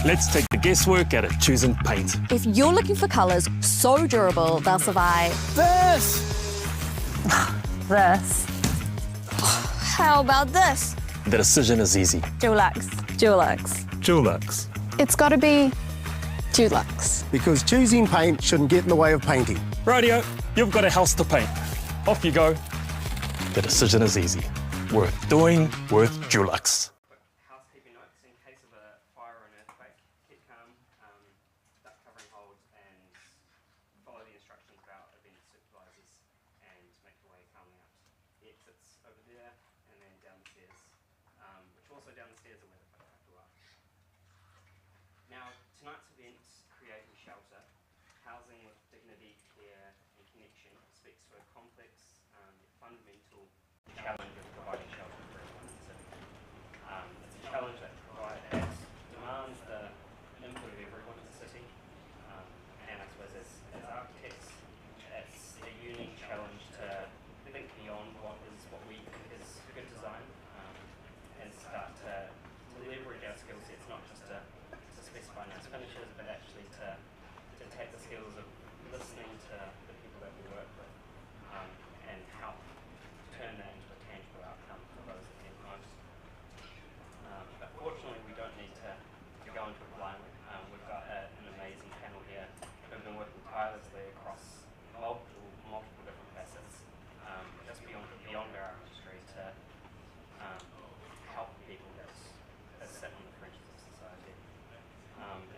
Let's take the guesswork out of choosing paint. If you're looking for colours so durable they'll survive... This! This. How about this? The decision is easy. Dulux. Dulux. Dulux. It's got to be Dulux. Because choosing paint shouldn't get in the way of painting. Rightio, you've got a house to paint. Off you go. The decision is easy. Worth doing with Dulux. Housekeeping notes in case of a fire or an earthquake. Keep calm, duck covering holds, and follow the instructions about event supervisors and make your way calmly up. The exits over there and then down the stairs, which also down the stairs are where the whaihanga are. Now, tonight's event, Creating Shelter, housing with dignity, care and connection, speaks to a complex, fundamental challenge of providing shelter for everyone in the city. It's a challenge that demands the input of everyone in the city, and I suppose as architects, it's a unique challenge to think beyond what we think is good design, and start to leverage our skill sets, not just to specify nice finishes, but actually to take the skills of listening to the people that we work with, and help turn that into a tangible outcome for those that need most. But fortunately, we don't need to go into it blindly. We've got an amazing panel here who've been working tirelessly across multiple different facets, just beyond our industry to help people that sit on the fringes of society.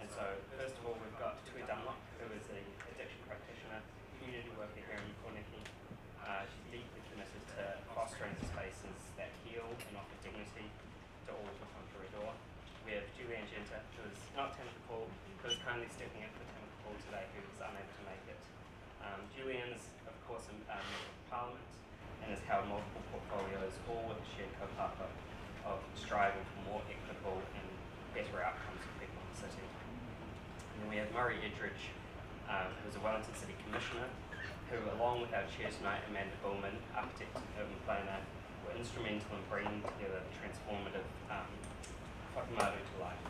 And so, first of all, we've got Tui Dunlop, who is an addiction practitioner, community worker here in Wellington. She's deeply committed to fostering spaces that heal and offer dignity to all who come through her door. We have Julian Genta, who is not Tamatha Paul, who is kindly stepping in for Tamatha Paul today, who was unable to make it. Julian is, of course, a member of Parliament and has held multiple portfolios, all with a shared co-papa of striving for more equitable and better outcomes for people in the city. And then we have Murray Eldridge, who is a Wellington City Commissioner, who, along with our chair tonight, Amanda Bulman, architect and urban planner, were instrumental in bringing together the transformative whakamaru to life.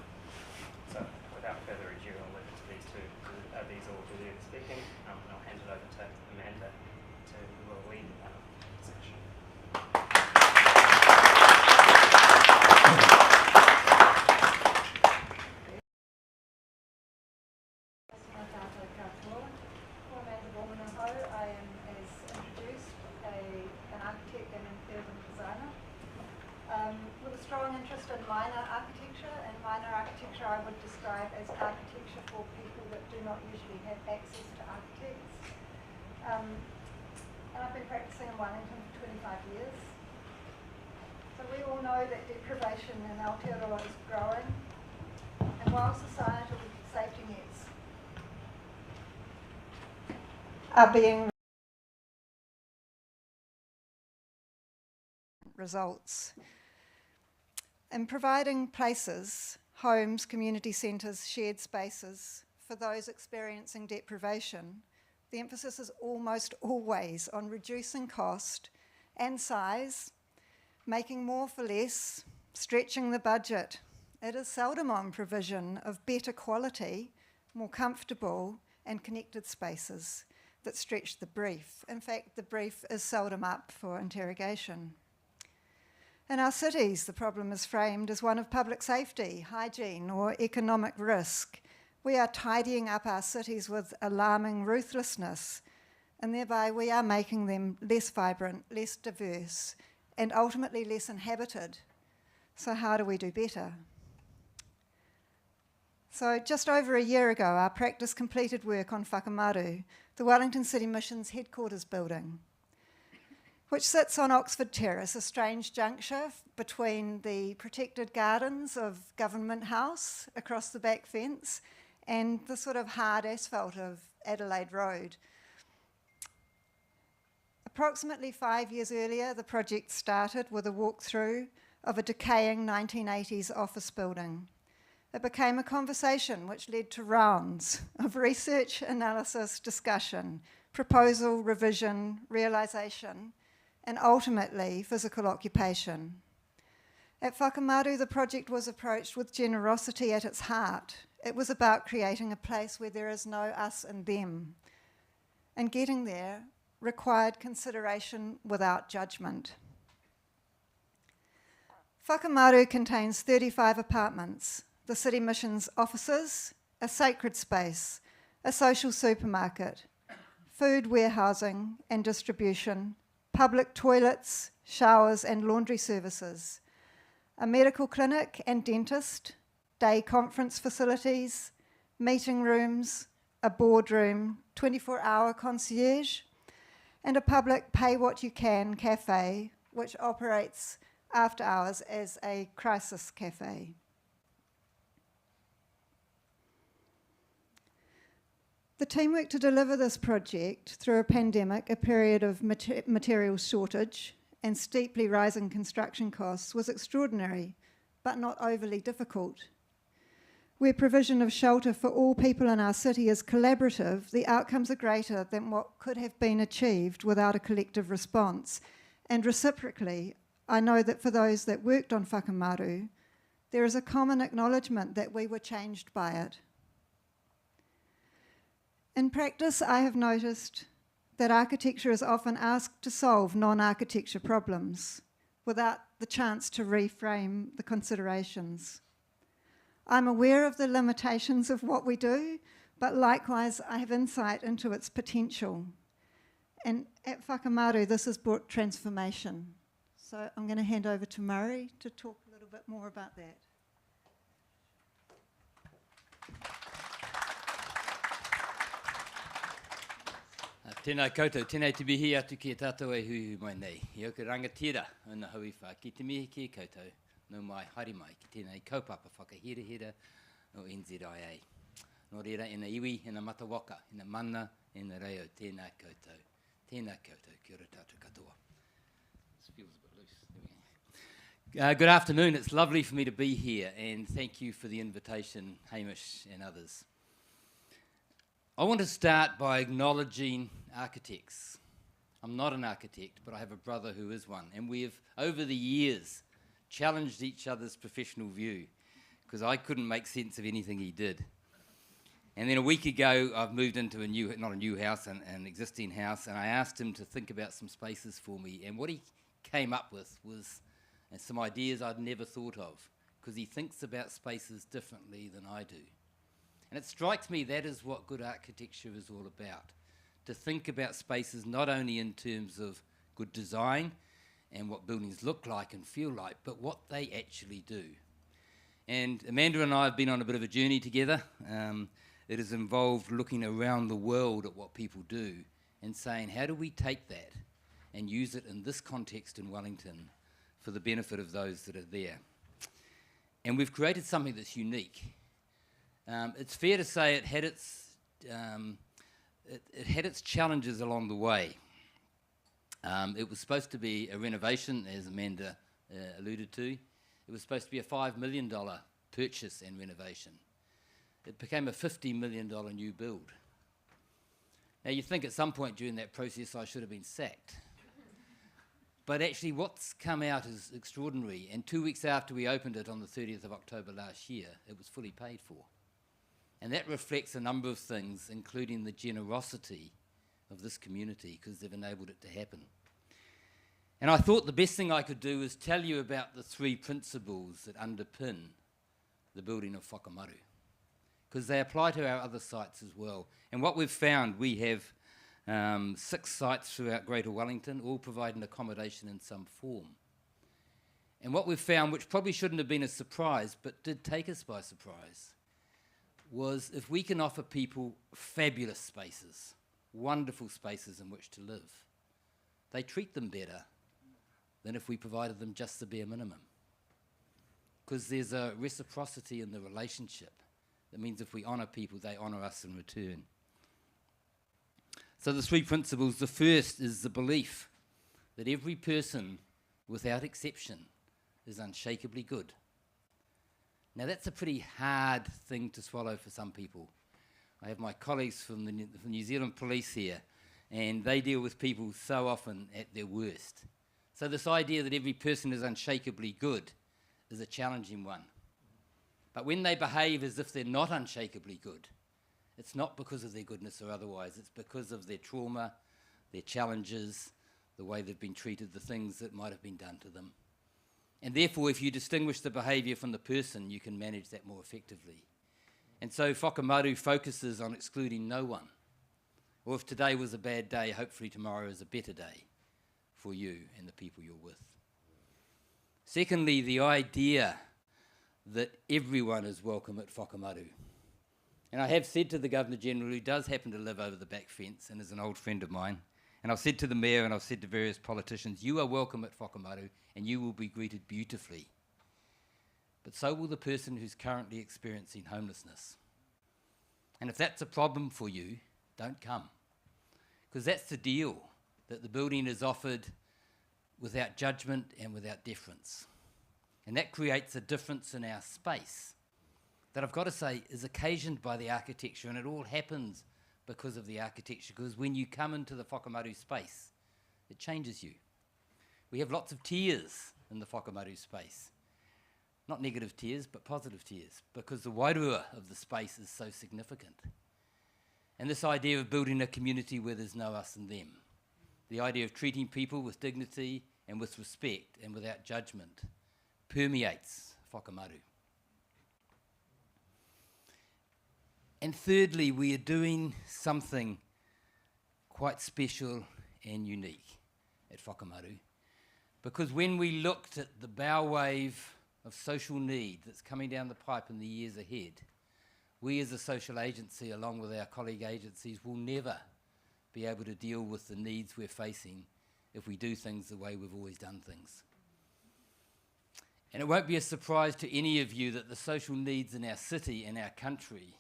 So, without further ado, I'll leave it to these all do the speaking, and I'll hand it over to Amanda to lead the discussion. Amanda Bulman, I am, as introduced, an architect and an urban designer with a strong interest in minor architecture, and minor architecture I would describe as architecture for people that do not usually have access to architects. And I've been practicing in Wellington for 25 years. So we all know that deprivation in Aotearoa is growing, and while societal safety nets are being results. In providing places, homes, community centres, shared spaces for those experiencing deprivation, the emphasis is almost always on reducing cost and size, making more for less, stretching the budget. It is seldom on provision of better quality, more comfortable and connected spaces that stretch the brief. In fact, the brief is seldom up for interrogation. In our cities, the problem is framed as one of public safety, hygiene, or economic risk. We are tidying up our cities with alarming ruthlessness, and thereby we are making them less vibrant, less diverse, and ultimately less inhabited. So how do we do better? So just over a year ago, our practice completed work on whakamaru, the Wellington City Mission's headquarters building, which sits on Oxford Terrace, a strange juncture between the protected gardens of Government House across the back fence and the sort of hard asphalt of Adelaide Road. Approximately 5 years earlier, the project started with a walkthrough of a decaying 1980s office building. It became a conversation which led to rounds of research, analysis, discussion, proposal, revision, realisation, and ultimately physical occupation. At Whakamaru, the project was approached with generosity at its heart, It was about creating a place where there is no us and them. And getting there required consideration without judgment. Whakamaru contains 35 apartments, the City Mission's offices, a sacred space, a social supermarket, food warehousing and distribution, public toilets, showers and laundry services, a medical clinic and dentist, day conference facilities, meeting rooms, a boardroom, 24-hour concierge, and a public pay-what-you-can cafe, which operates after hours as a crisis cafe. The team worked to deliver this project through a pandemic, a period of material shortage, and steeply rising construction costs was extraordinary, but not overly difficult. Where provision of shelter for all people in our city is collaborative, the outcomes are greater than what could have been achieved without a collective response. And reciprocally, I know that for those that worked on Whakamaru, there is a common acknowledgement that we were changed by it. In practice, I have noticed that architecture is often asked to solve non-architecture problems without the chance to reframe the considerations. I'm aware of the limitations of what we do, but likewise I have insight into its potential. And at Whakamaru, this has brought transformation. So I'm going to hand over to Murray to talk a little bit more about that. Tēnā koutou, tēnei te mihi atu ki e tātou e hui mai nei. I au ke rangatira o na hauiwha, ki te mihi ki e koutou, no mai haere mai ki tēnei kaupapa whakahirahira o NZIA. Nō reira, e na iwi, e na matawaka, e na mana, e na reo, tēnā koutou, kia ora tātou katoa. This feels a bit loose. There we go. Good afternoon, it's lovely for me to be here, and thank you for the invitation, Hamish and others. I want to start by acknowledging architects. I'm not an architect, but I have a brother who is one, and we have, over the years, challenged each other's professional view, because I couldn't make sense of anything he did. And then a week ago, I've moved into not a new house, an existing house, and I asked him to think about some spaces for me, and what he came up with was some ideas I'd never thought of, because he thinks about spaces differently than I do. And it strikes me that is what good architecture is all about, to think about spaces not only in terms of good design and what buildings look like and feel like, but what they actually do. And Amanda and I have been on a bit of a journey together. It has involved looking around the world at what people do and saying, how do we take that and use it in this context in Wellington for the benefit of those that are there? And we've created something that's unique. It's fair to say it had its challenges along the way. It was supposed to be a renovation, as Amanda alluded to. It was supposed to be a $5 million purchase and renovation. It became a $50 million new build. Now you think at some point during that process I should have been sacked. But actually what's come out is extraordinary, and 2 weeks after we opened it on the 30th of October last year, it was fully paid for. And that reflects a number of things, including the generosity of this community, because they've enabled it to happen. And I thought the best thing I could do is tell you about the three principles that underpin the building of Whakamaru, because they apply to our other sites as well. And what we've found, we have 6 sites throughout Greater Wellington, all providing accommodation in some form. And what we've found, which probably shouldn't have been a surprise, but did take us by surprise, was if we can offer people fabulous spaces, wonderful spaces in which to live, they treat them better than if we provided them just the bare minimum. Because there's a reciprocity in the relationship. That means if we honour people, they honour us in return. So the 3 principles, the first is the belief that every person, without exception, is unshakably good. Now that's a pretty hard thing to swallow for some people. I have my colleagues from the New Zealand Police here, and they deal with people so often at their worst. So this idea that every person is unshakably good is a challenging one. But when they behave as if they're not unshakably good, it's not because of their goodness or otherwise, it's because of their trauma, their challenges, the way they've been treated, the things that might have been done to them. And therefore, if you distinguish the behaviour from the person, you can manage that more effectively. And so whakamaru focuses on excluding no one. Or if today was a bad day, hopefully tomorrow is a better day for you and the people you're with. Secondly, the idea that everyone is welcome at whakamaru. And I have said to the Governor-General, who does happen to live over the back fence and is an old friend of mine, and I've said to the Mayor and I've said to various politicians, you are welcome at whakamaru and you will be greeted beautifully. But so will the person who's currently experiencing homelessness. And if that's a problem for you, don't come. Because that's the deal, that the building is offered without judgment and without deference. And that creates a difference in our space that I've got to say is occasioned by the architecture, and it all happens because of the architecture, because when you come into the whakamaru space, it changes you. We have lots of tears in the whakamaru space. Not negative tears, but positive tears, because the wairua of the space is so significant. And this idea of building a community where there's no us and them, the idea of treating people with dignity and with respect and without judgment, permeates whakamaru. And thirdly, we are doing something quite special and unique at whakamaru, because when we looked at the bow wave of social need that's coming down the pipe in the years ahead, we as a social agency, along with our colleague agencies, will never be able to deal with the needs we're facing if we do things the way we've always done things. And it won't be a surprise to any of you that the social needs in our city and our country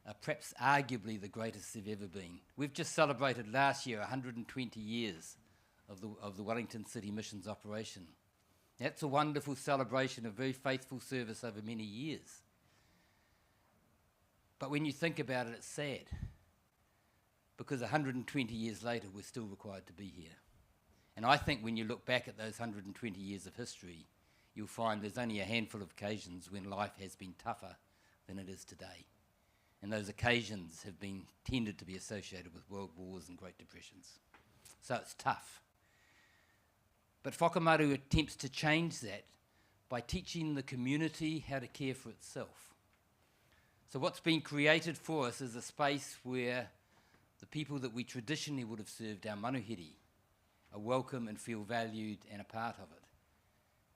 are perhaps arguably the greatest they've ever been. We've just celebrated last year 120 years of the Wellington City Missions operation. That's a wonderful celebration of very faithful service over many years. But when you think about it, it's sad, because 120 years later, we're still required to be here. And I think when you look back at those 120 years of history, you'll find there's only a handful of occasions when life has been tougher than it is today. And those occasions have been tended to be associated with world wars and Great Depressions. So it's tough. But whakamaru attempts to change that by teaching the community how to care for itself. So what's been created for us is a space where the people that we traditionally would have served, our manuhiri, are welcome and feel valued and a part of it.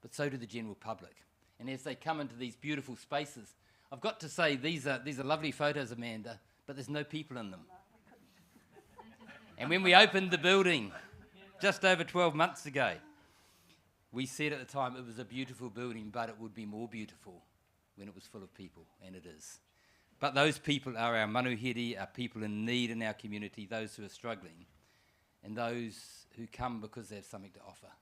But so do the general public. And as they come into these beautiful spaces, I've got to say, these are lovely photos, Amanda, but there's no people in them. And when we opened the building just over 12 months ago, we said at the time it was a beautiful building, but it would be more beautiful when it was full of people, and it is. But those people are our manuhiri, are people in need in our community, those who are struggling, and those who come because they have something to offer.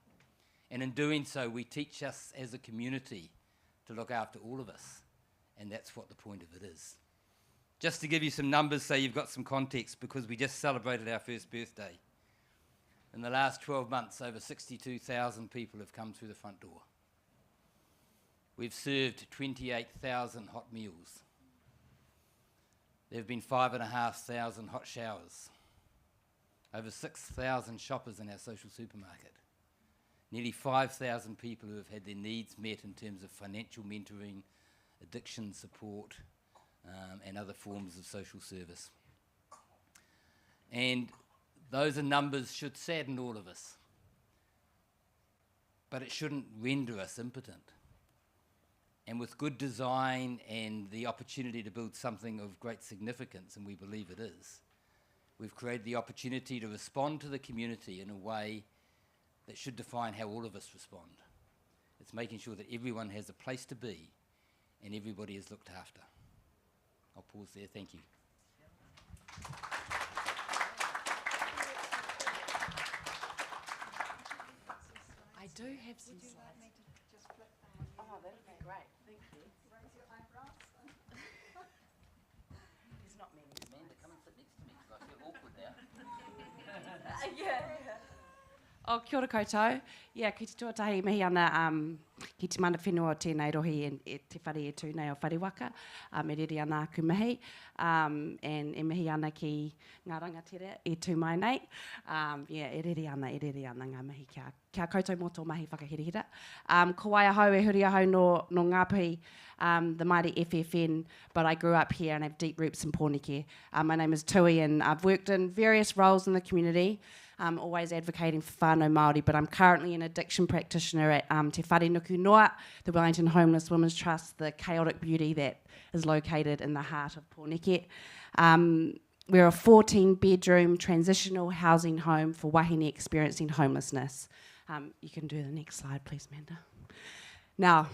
And in doing so, we teach us as a community to look after all of us. And that's what the point of it is. Just to give you some numbers so you've got some context, because we just celebrated our first birthday. In the last 12 months, over 62,000 people have come through the front door. We've served 28,000 hot meals. There have been 5,500 hot showers. Over 6,000 shoppers in our social supermarket. Nearly 5,000 people who have had their needs met in terms of financial mentoring, addiction support, and other forms of social service. And those are numbers should sadden all of us, but it shouldn't render us impotent. And with good design and the opportunity to build something of great significance, and we believe it is, we've created the opportunity to respond to the community in a way that should define how all of us respond. It's making sure that everyone has a place to be and everybody is looked after. I'll pause there, thank you. I do have some slides. Oh, that would be great, thank you. Raise your eyebrows. There's not many. Amanda, come and sit next to me because I feel awkward now. Yeah. O, kia ora koutou. Ia, ki te tuatahi mihi ana ki te mana whenua o tēnei rohi e te whare e tūnei o Whaihanga. E riri ana aku mihi. And e mihi ana ki ngā rangatira e tū mai nei. E riri ana ngā mihi kia koutou mō tō mahi whakahirihira. Ko wai ahau e huri ahau no Ngāpuhi, the mighty FFN, but I grew up here and have deep roots in Pōneke. My name is Tui and I've worked in various roles in the community. Always advocating for whānau Māori, but I'm currently an addiction practitioner at Te Wharenuku Noa, the Wellington Homeless Women's Trust, the chaotic beauty that is located in the heart of Pōneke. We're a 14-bedroom transitional housing home for wahine experiencing homelessness. You can do the next slide, please, Amanda. Now,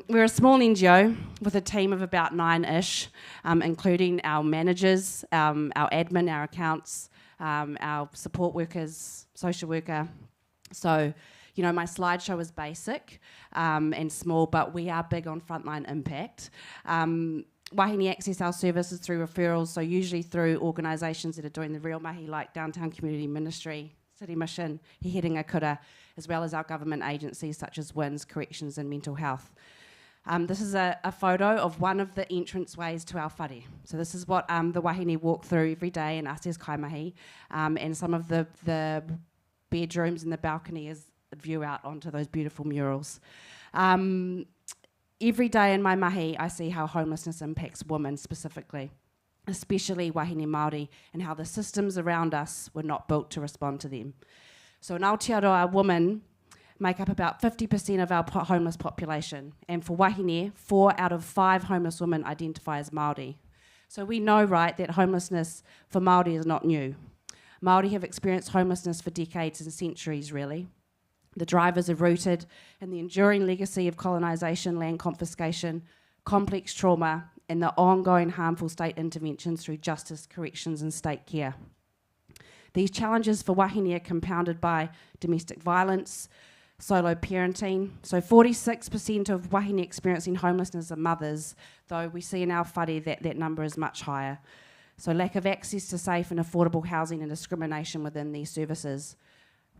we're a small NGO with a team of about 9-ish, including our managers, our admin, our accounts, our support workers, social worker. So, you know, my slideshow is basic and small, but we are big on frontline impact. Wahine access our services through referrals, so usually through organisations that are doing the real mahi, like Downtown Community Ministry, City Mission, He Herenga Kura, as well as our government agencies such as WINS, Corrections and Mental Health. This is a photo of one of the entranceways to our whare. So this is what the wahine walk through every day in us as kaimahi, and some of the bedrooms and the balcony is the view out onto those beautiful murals. Every day in my mahi, I see how homelessness impacts women specifically, especially wahine Māori, and how the systems around us were not built to respond to them. So in Aotearoa, women make up about 50% of our homeless population, and for wahine, 4 out of 5 homeless women identify as Māori. So we know, right, that homelessness for Māori is not new. Māori have experienced homelessness for decades and centuries, really. The drivers are rooted in the enduring legacy of colonisation, land confiscation, complex trauma, and the ongoing harmful state interventions through justice, corrections and state care. These challenges for wahine are compounded by domestic violence, solo parenting. So 46% of wahine experiencing homelessness are mothers, though we see in our whare that number is much higher. So lack of access to safe and affordable housing and discrimination within these services.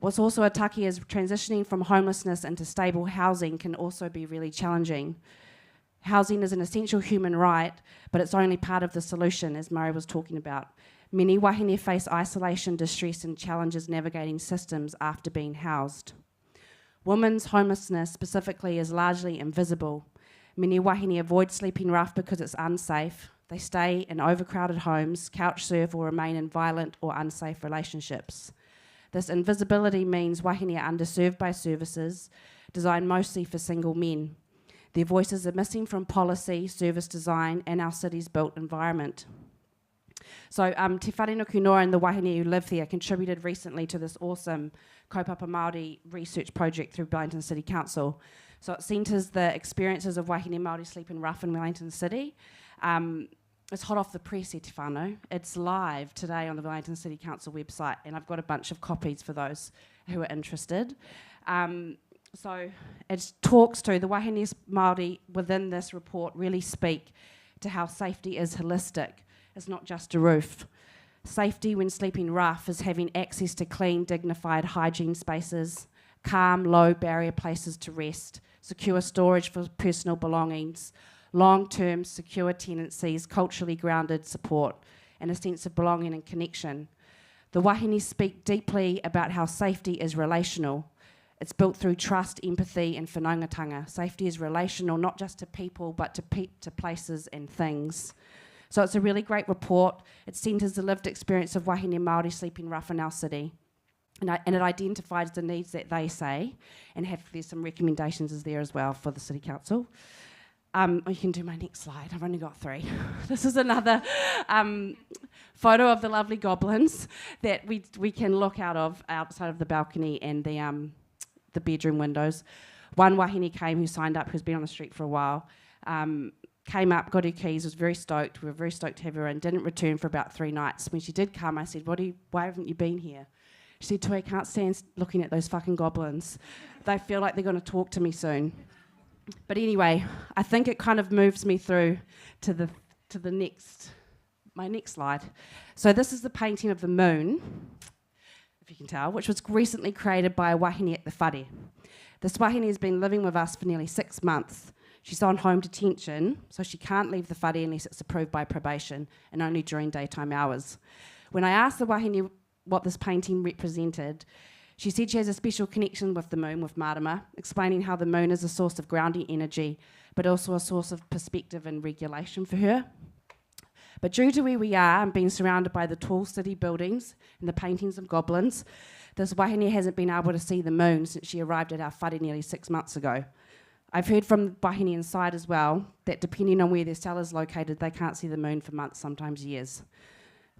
What's also a taki is transitioning from homelessness into stable housing can also be really challenging. Housing is an essential human right, but it's only part of the solution, as Murray was talking about. Many wahine face isolation, distress and challenges navigating systems after being housed. Women's homelessness specifically is largely invisible. Many wahine avoid sleeping rough because it's unsafe. They stay in overcrowded homes, couch surf or remain in violent or unsafe relationships. This invisibility means wahine are underserved by services designed mostly for single men. Their voices are missing from policy, service design and our city's built environment. So Te Wharenuku Noa and the wahine who live there contributed recently to this awesome kaupapa Māori research project through Wellington City Council. So it centres the experiences of wahine Māori sleeping rough in Wellington City. It's hot off the press, e te whānau. It's live today on the Wellington City Council website, and I've got a bunch of copies for those who are interested. So it talks to the wahine Māori within this report really speak to how safety is holistic. It's not just a roof. Safety when sleeping rough is having access to clean, dignified hygiene spaces, calm, low barrier places to rest, secure storage for personal belongings, long-term secure tenancies, culturally grounded support, and a sense of belonging and connection. The wahine speak deeply about how safety is relational. It's built through trust, empathy, and whanaungatanga. Safety is relational, not just to people, but to places and things. So it's a really great report. It centres the lived experience of wahine Māori sleeping rough in our city. And it identifies the needs that they say, and there's some recommendations there as well for the City Council. You can do my next slide. I've only got 3. This is another photo of the lovely goblins that we can look outside of the balcony and the bedroom windows. One wahine came who signed up, who's been on the street for a while, came up, got her keys, was very stoked. We were very stoked to have her in, didn't return for about 3 nights. When she did come, I said, why haven't you been here? She said, Tui, I can't stand looking at those fucking goblins. They feel like they're going to talk to me soon. But anyway, I think it kind of moves me through to my next slide. So this is the painting of the moon. If you can tell, which was recently created by a wahine at the whare. This wahine has been living with us for nearly 6 months. She's on home detention, so she can't leave the whare unless it's approved by probation, and only during daytime hours. When I asked the wahine what this painting represented, she said she has a special connection with the moon, with Marama, explaining how the moon is a source of grounding energy, but also a source of perspective and regulation for her. But due to where we are and being surrounded by the tall city buildings and the paintings of goblins, this wahine hasn't been able to see the moon since she arrived at our whare nearly 6 months ago. I've heard from the wahine inside as well that depending on where their cell is located, they can't see the moon for months, sometimes years.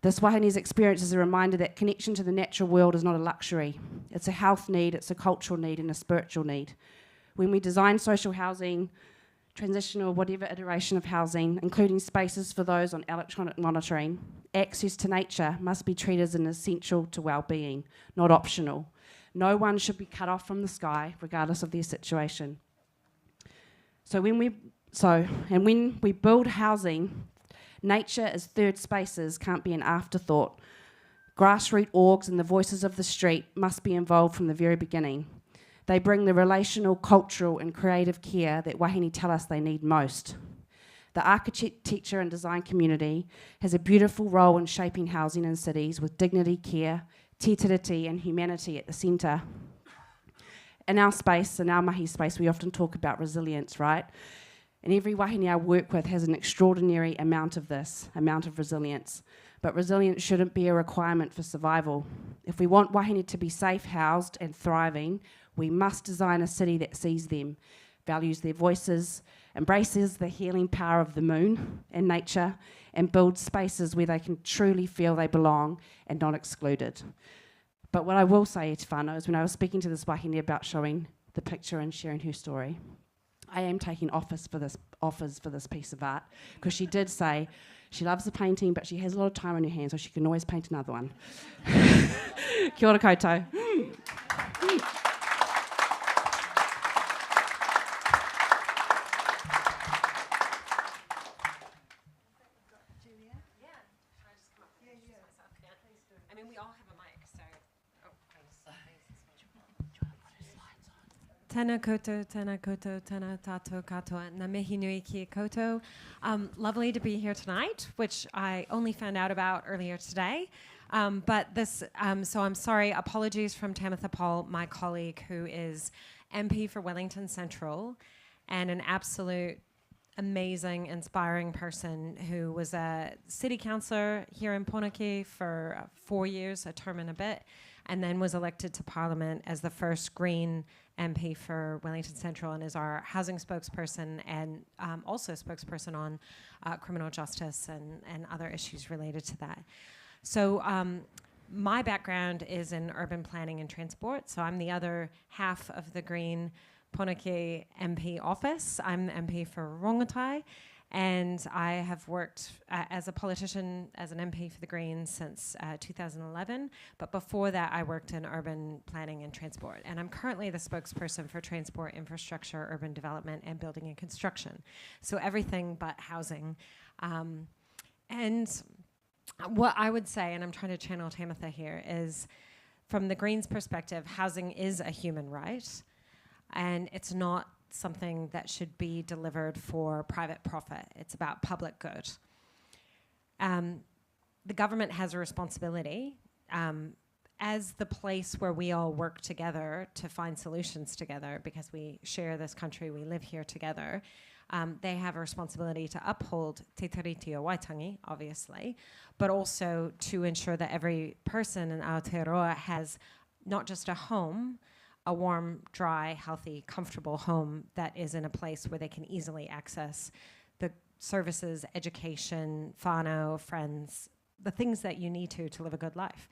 This wahine's experience is a reminder that connection to the natural world is not a luxury. It's a health need, it's a cultural need, and a spiritual need. When we design social housing, transitional, whatever iteration of housing, including spaces for those on electronic monitoring, access to nature must be treated as an essential to well-being, not optional. No one should be cut off from the sky, regardless of their situation. When we build housing, nature as third spaces can't be an afterthought. Grassroots orgs and the voices of the street must be involved from the very beginning. They bring the relational, cultural and creative care that wahine tell us they need most. The architecture and design community has a beautiful role in shaping housing in cities with dignity, care, te tiriti and humanity at the centre. In our space, in our mahi space, we often talk about resilience, right? And every wahine I work with has an extraordinary amount of this, amount of resilience. But resilience shouldn't be a requirement for survival. If we want wahine to be safe, housed and thriving, we must design a city that sees them, values their voices, embraces the healing power of the moon and nature, and builds spaces where they can truly feel they belong and not excluded. But what I will say to whānau is when I was speaking to this wahine about showing the picture and sharing her story, I am taking offers for this piece of art, because she did say she loves the painting, but she has a lot of time on her hands, so she can always paint another one. Kia ora koutou. I mean, we all have a mic, so. Tēnā koutou, tēnā tātou katoa, nā mihi nui ki koutou. Lovely to be here tonight, which I only found out about earlier today. So I'm sorry, apologies from Tamatha Paul, my colleague who is MP for Wellington Central and an absolute amazing, inspiring person who was a city councillor here in Poneke for 4 years, a term and a bit, and then was elected to Parliament as the first Green MP for Wellington Central and is our housing spokesperson and also spokesperson on criminal justice and other issues related to that. So my background is in urban planning and transport, so I'm the other half of the Green Poneke MP office. I'm the MP for Rongotai, and I have worked as a politician, as an MP for the Greens since 2011, but before that I worked in urban planning and transport, and I'm currently the spokesperson for transport, infrastructure, urban development, and building and construction. So everything but housing. And what I would say, and I'm trying to channel Tamatha here, is from the Greens' perspective, housing is a human right, and it's not something that should be delivered for private profit. It's about public good. The government has a responsibility as the place where we all work together to find solutions together, because we share this country, we live here together. They have a responsibility to uphold te tiriti o Waitangi, obviously, but also to ensure that every person in Aotearoa has not just a home, a warm, dry, healthy, comfortable home that is in a place where they can easily access the services, education, whānau, friends, the things that you need to live a good life.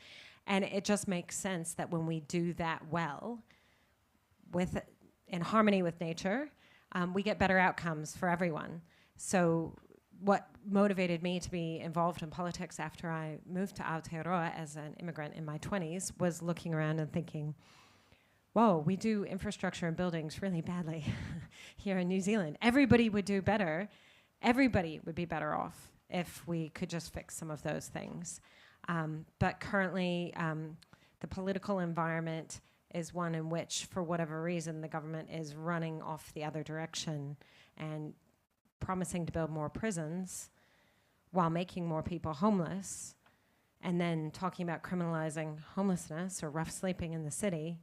And it just makes sense that when we do that well, in harmony with nature, we get better outcomes for everyone. So what motivated me to be involved in politics after I moved to Aotearoa as an immigrant in my 20s was looking around and thinking, whoa, we do infrastructure and buildings really badly here in New Zealand. Everybody would do better. Everybody would be better off if we could just fix some of those things. But currently, the political environment is one in which, for whatever reason, the government is running off the other direction and promising to build more prisons while making more people homeless, and then talking about criminalizing homelessness or rough sleeping in the city,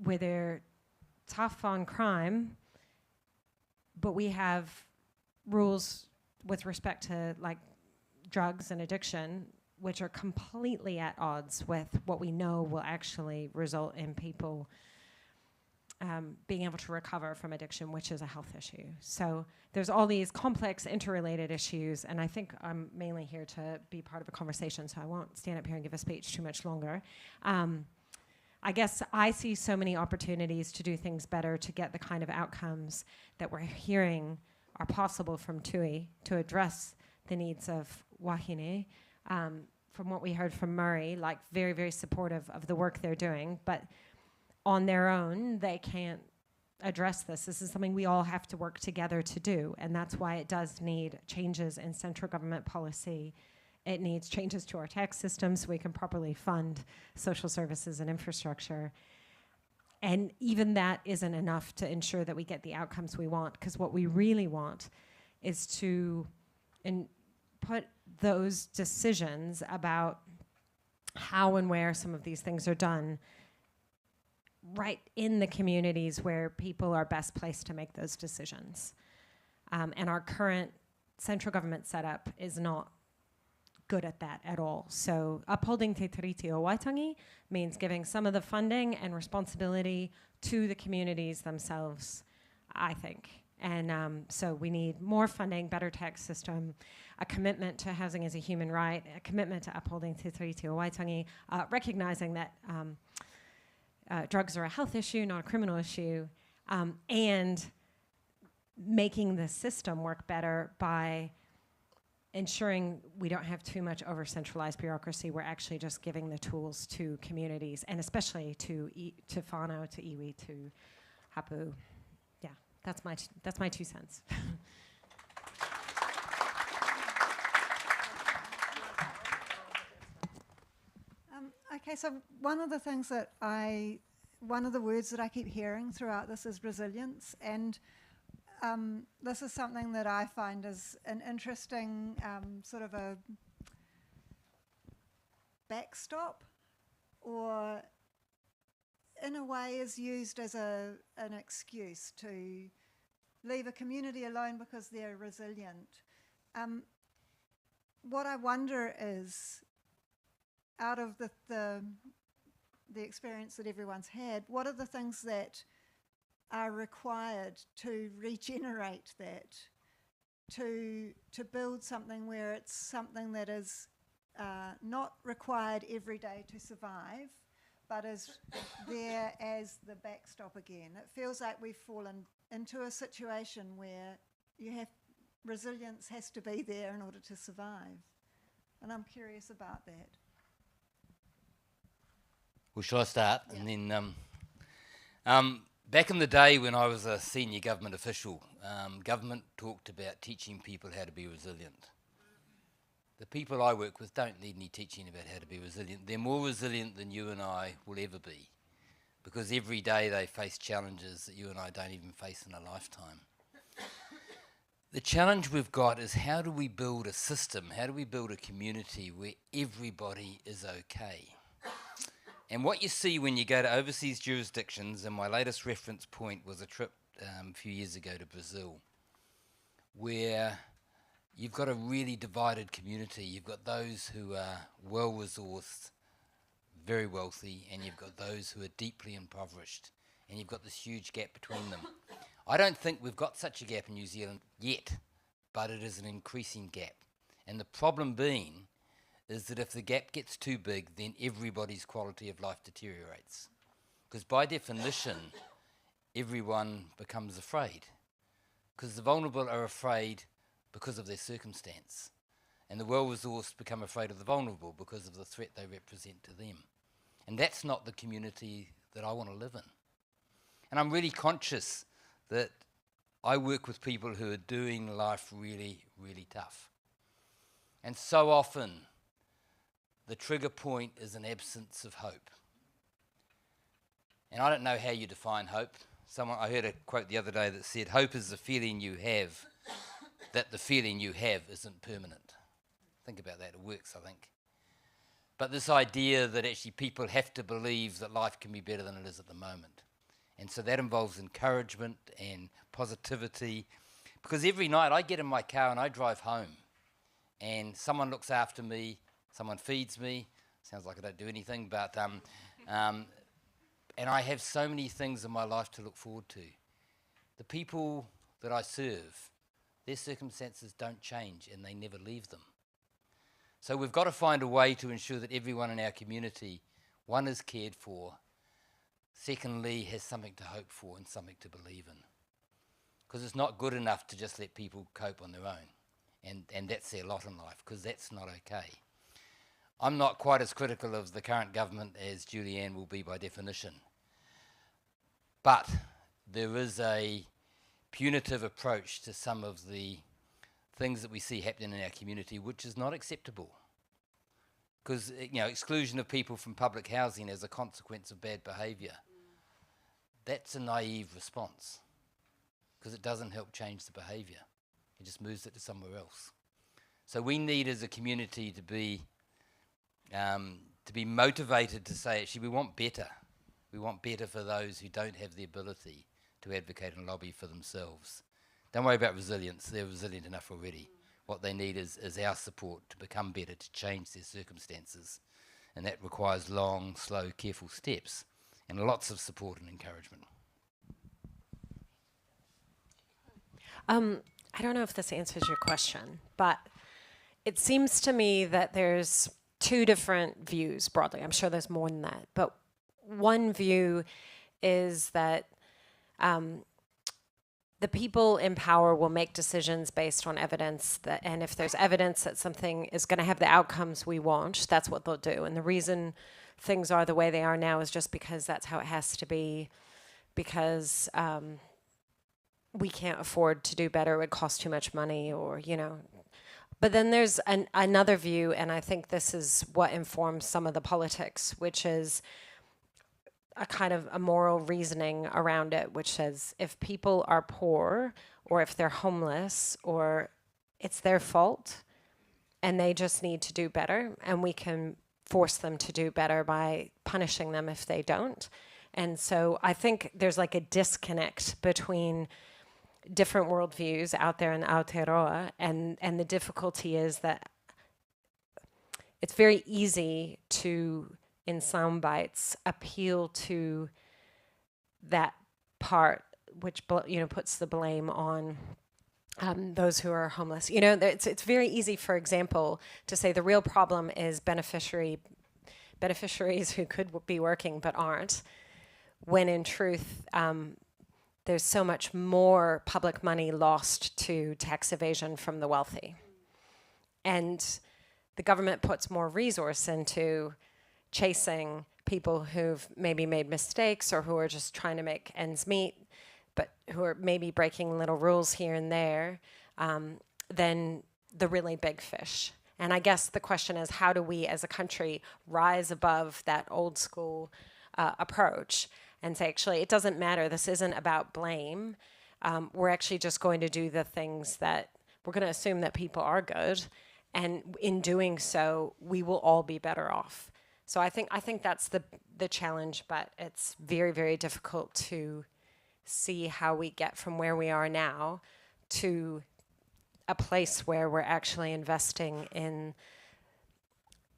where they're tough on crime, but we have rules with respect to like drugs and addiction, which are completely at odds with what we know will actually result in people being able to recover from addiction, which is a health issue. So there's all these complex interrelated issues, and I think I'm mainly here to be part of a conversation, so I won't stand up here and give a speech too much longer. I guess I see so many opportunities to do things better, to get the kind of outcomes that we're hearing are possible from Tui to address the needs of wahine. From what we heard from Murray, like very, very supportive of the work they're doing, but on their own, they can't address this. This is something we all have to work together to do, and that's why it does need changes in central government policy. It needs changes to our tax system so we can properly fund social services and infrastructure. And even that isn't enough to ensure that we get the outcomes we want, because what we really want is to put those decisions about how and where some of these things are done right in the communities where people are best placed to make those decisions. And our current central government setup is not good at that at all. So upholding Te Tiriti o Waitangi means giving some of the funding and responsibility to the communities themselves, I think. And so we need more funding, better tax system, a commitment to housing as a human right, a commitment to upholding Te Tiriti o Waitangi, recognizing that drugs are a health issue, not a criminal issue, and making the system work better by ensuring we don't have too much over-centralized bureaucracy. We're actually just giving the tools to communities, and especially to whānau, to iwi, to hapu. Yeah, that's my 2 cents. Okay, so one of the words that I keep hearing throughout this is resilience, and this is something that I find is an interesting sort of a backstop, or in a way is used as an excuse to leave a community alone because they're resilient. What I wonder is, out of the experience that everyone's had, what are the things that are required to regenerate that, to build something where it's something that is not required every day to survive, but is there as the backstop again? It feels like we've fallen into a situation where resilience has to be there in order to survive. And I'm curious about that. Well, shall I start? Yeah. And then, back in the day when I was a senior government official, government talked about teaching people how to be resilient. The people I work with don't need any teaching about how to be resilient. They're more resilient than you and I will ever be, because every day they face challenges that you and I don't even face in a lifetime. The challenge we've got is, how do we build a system, how do we build a community where everybody is okay? And what you see when you go to overseas jurisdictions, and my latest reference point was a trip a few years ago to Brazil, where you've got a really divided community. You've got those who are well-resourced, very wealthy, and you've got those who are deeply impoverished, and you've got this huge gap between them. I don't think we've got such a gap in New Zealand yet, but it is an increasing gap. And the problem being is that if the gap gets too big, then everybody's quality of life deteriorates. Because by definition, everyone becomes afraid. Because the vulnerable are afraid because of their circumstance. And the well-resourced become afraid of the vulnerable because of the threat they represent to them. And that's not the community that I want to live in. And I'm really conscious that I work with people who are doing life really, really tough. And so often, the trigger point is an absence of hope. And I don't know how you define hope. I heard a quote the other day that said, hope is the feeling you have that the feeling you have isn't permanent. Think about that, it works, I think. But this idea that actually people have to believe that life can be better than it is at the moment. And so that involves encouragement and positivity. Because every night I get in my car and I drive home and someone looks after me, someone feeds me. Sounds like I don't do anything, but and I have so many things in my life to look forward to. The people that I serve, their circumstances don't change and they never leave them. So we've got to find a way to ensure that everyone in our community, one, is cared for, secondly, has something to hope for and something to believe in. Because it's not good enough to just let people cope on their own. And that's their lot in life, because that's not okay. I'm not quite as critical of the current government as Julianne will be by definition. But there is a punitive approach to some of the things that we see happening in our community, which is not acceptable. Because, exclusion of people from public housing as a consequence of bad behaviour, that's a naive response, because it doesn't help change the behaviour. It just moves it to somewhere else. So we need, as a community, to be motivated to say, actually, we want better. We want better for those who don't have the ability to advocate and lobby for themselves. Don't worry about resilience. They're resilient enough already. What they need is our support to become better, to change their circumstances. And that requires long, slow, careful steps and lots of support and encouragement. I don't know if this answers your question, but it seems to me that there's two different views broadly. I'm sure there's more than that. But one view is that the people in power will make decisions based on evidence, and if there's evidence that something is going to have the outcomes we want, that's what they'll do. And the reason things are the way they are now is just because that's how it has to be, because we can't afford to do better, it would cost too much money, or, But then there's another view, and I think this is what informs some of the politics, which is a kind of a moral reasoning around it, which says if people are poor or if they're homeless, or it's their fault and they just need to do better, and we can force them to do better by punishing them if they don't. And so I think there's like a disconnect between different worldviews out there in Aotearoa, and the difficulty is that it's very easy to, in sound bites, appeal to that part which puts the blame on those who are homeless. It's very easy, for example, to say the real problem is beneficiaries who could be working but aren't, when in truth there's so much more public money lost to tax evasion from the wealthy. And the government puts more resource into chasing people who've maybe made mistakes or who are just trying to make ends meet, but who are maybe breaking little rules here and there, than the really big fish. And I guess the question is, how do we as a country rise above that old school approach and say, actually, it doesn't matter, this isn't about blame. We're actually just going to do the things that, we're going to assume that people are good, and in doing so, we will all be better off. So I think that's the challenge, but it's very, very difficult to see how we get from where we are now to a place where we're actually investing in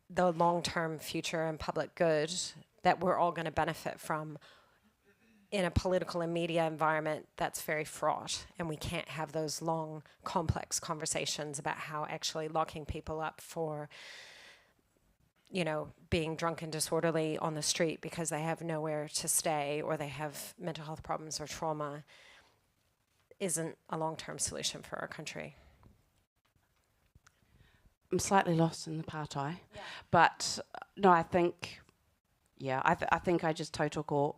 the long-term future and public good that we're all going to benefit from in a political and media environment that's very fraught. And we can't have those long, complex conversations about how actually locking people up for being drunk and disorderly on the street because they have nowhere to stay or they have mental health problems or trauma isn't a long-term solution for our country. I'm slightly lost in the partai, but no, I think I just tautoko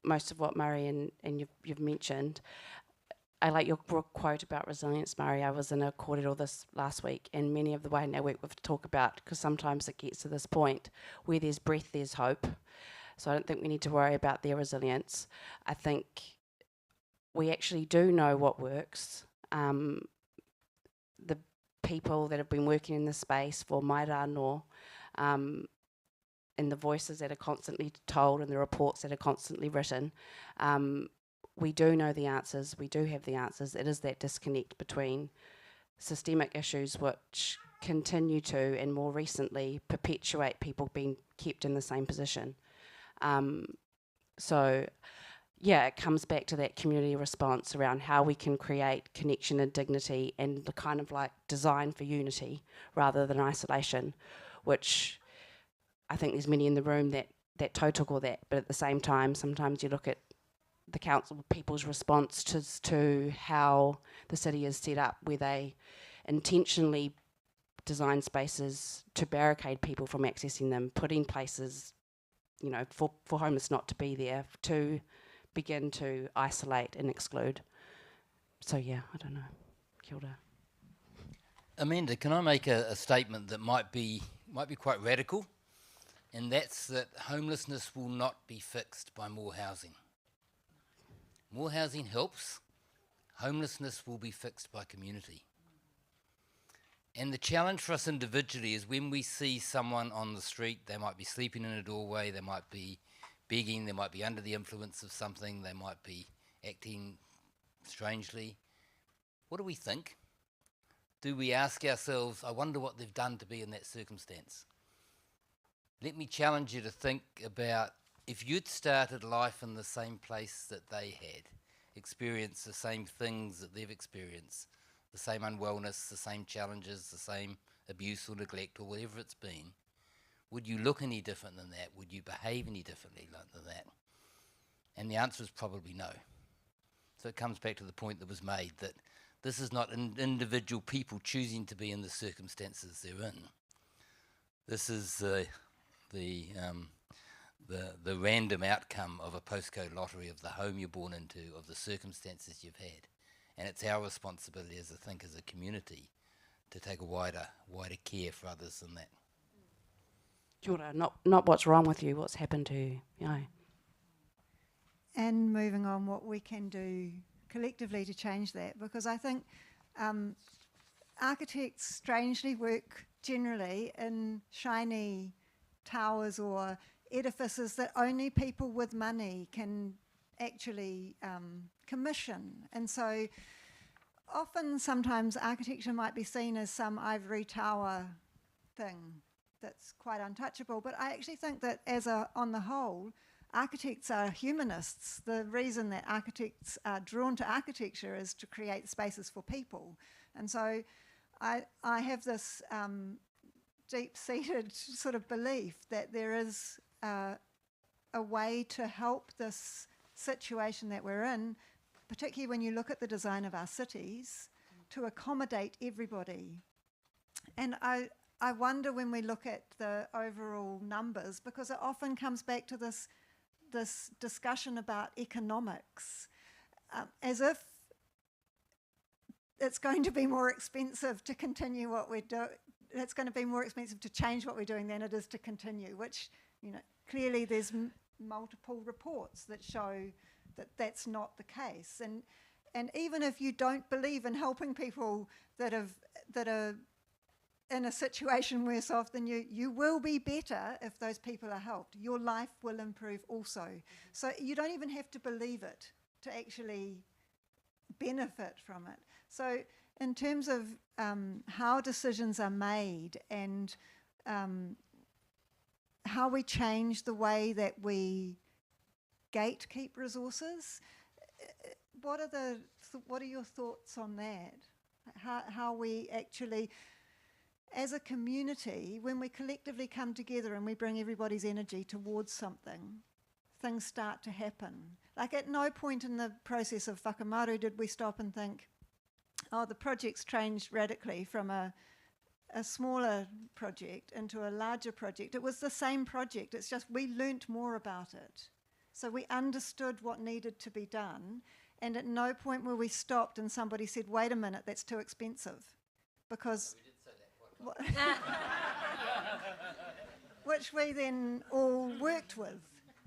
most of what Murray and you've mentioned. I like your quote about resilience, Murray. I was in a kōrero this last week, and many of the wahine work we've talked about, because sometimes it gets to this point where there's breath, there's hope. So I don't think we need to worry about their resilience. I think we actually do know what works. The people that have been working in this space for mai rā no, and the voices that are constantly told and the reports that are constantly written, we do know the answers, we do have the answers. It is that disconnect between systemic issues which continue to, and more recently, perpetuate people being kept in the same position. So, yeah, it comes back to that community response around how we can create connection and dignity and the kind of like design for unity rather than isolation, which I think there's many in the room that tautoko that, but at the same time, sometimes you look at the council people's response to how the city is set up, where they intentionally design spaces to barricade people from accessing them, put in places, you know, for homeless not to be there, to begin to isolate and exclude. So yeah, I don't know. Kia ora. Amanda, can I make a statement that might be quite radical? And that's that homelessness will not be fixed by more housing. More housing helps. Homelessness will be fixed by community. And the challenge for us individually is when we see someone on the street, they might be sleeping in a doorway, they might be begging, they might be under the influence of something, they might be acting strangely. What do we think? Do we ask ourselves, I wonder what they've done to be in that circumstance? Let me challenge you to think about if you'd started life in the same place that they had, experienced the same things that they've experienced, the same unwellness, the same challenges, the same abuse or neglect or whatever it's been, would you look any different than that? Would you behave any differently than that? And the answer is probably no. So it comes back to the point that was made that this is not individual people choosing to be in the circumstances they're in. This is the random outcome of a postcode lottery of the home you're born into, of the circumstances you've had. And it's our responsibility as a community to take a wider care for others than that. Kia ora, not what's wrong with you, what's happened to you. Yeah. And moving on, what we can do collectively to change that, because I think architects strangely work generally in shiny towers or edifices that only people with money can actually commission. And so often, sometimes architecture might be seen as some ivory tower thing that's quite untouchable, but I actually think that on the whole, architects are humanists. The reason that architects are drawn to architecture is to create spaces for people. And so I have this deep-seated sort of belief that there is a way to help this situation that we're in, particularly when you look at the design of our cities, to accommodate everybody. And I wonder when we look at the overall numbers, because it often comes back to this discussion about economics, as if it's going to be more expensive to continue what we're doing. It's going to be more expensive to change what we're doing than it is to continue, which, you know, clearly there's multiple reports that show that that's not the case. And even if you don't believe in helping people that are in a situation worse off than you will be better if those people are helped. Your life will improve also. Mm-hmm. So you don't even have to believe it to actually benefit from it. So in terms of how decisions are made and how we change the way that we gatekeep resources, what are your thoughts on that? How we actually, as a community, when we collectively come together and we bring everybody's energy towards something, things start to happen. Like, at no point in the process of whakamaru did we stop and think, oh, the project's changed radically from a smaller project into a larger project. It was the same project, it's just we learnt more about it. So we understood what needed to be done, And at no point were we stopped and somebody said, wait a minute, that's too expensive. Because, which we then all worked with.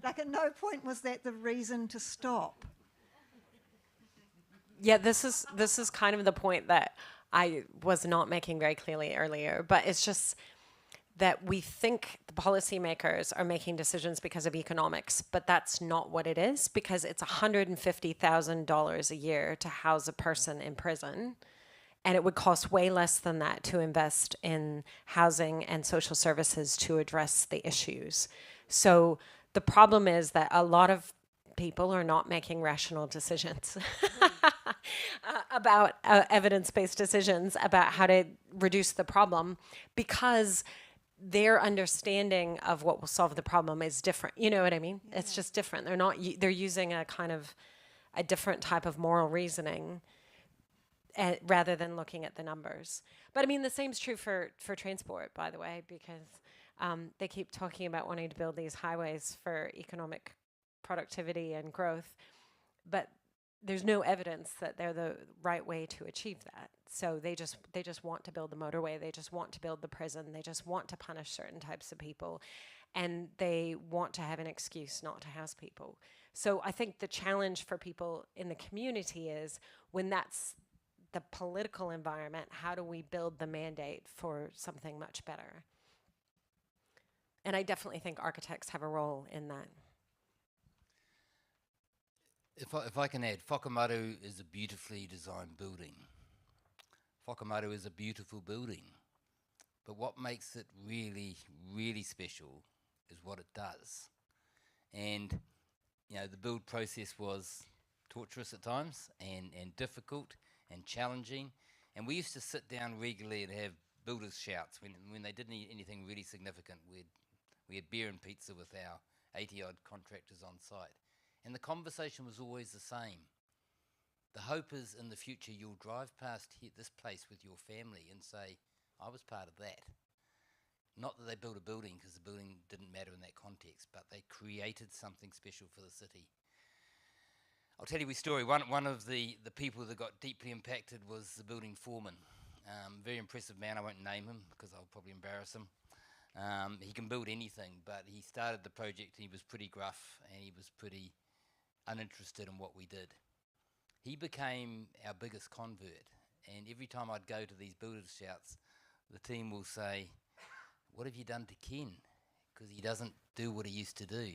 Like at no point was that the reason to stop. Yeah, this is kind of the point that I was not making very clearly earlier, but it's just that we think the policymakers are making decisions because of economics, but that's not what it is, because it's $150,000 a year to house a person in prison, and it would cost way less than that to invest in housing and social services to address the issues. So the problem is that a lot of people are not making rational decisions about evidence-based decisions about how to reduce the problem, because their understanding of what will solve the problem is different. You know what I mean? Yeah. It's just different. They're not. They're using a kind of a different type of moral reasoning rather than looking at the numbers. But I mean, the same is true for transport, by the way, because they keep talking about wanting to build these highways for economic productivity and growth, but there's no evidence that they're the right way to achieve that. So they just want to build the motorway, they just want to build the prison, they just want to punish certain types of people, and they want to have an excuse not to house people. So I think the challenge for people in the community is, when that's the political environment, how do we build the mandate for something much better? And I definitely think architects have a role in that. If I can add, Whakamaru is a beautifully designed building. Whakamaru is a beautiful building. But what makes it really, really special is what it does. And, you know, the build process was torturous at times and difficult and challenging. And we used to sit down regularly and have builders' shouts when they did anything really significant. We had beer and pizza with our 80-odd contractors on site. And the conversation was always the same. The hope is in the future you'll drive past this place with your family and say, I was part of that. Not that they built a building, because the building didn't matter in that context, but they created something special for the city. I'll tell you a story. One of the people that got deeply impacted was the building foreman. Very impressive man. I won't name him because I'll probably embarrass him. He can build anything, but he started the project and he was pretty gruff and he was pretty uninterested in what we did. He became our biggest convert, and every time I'd go to these builders' shouts, the team will say, what have you done to Ken? Because he doesn't do what he used to do.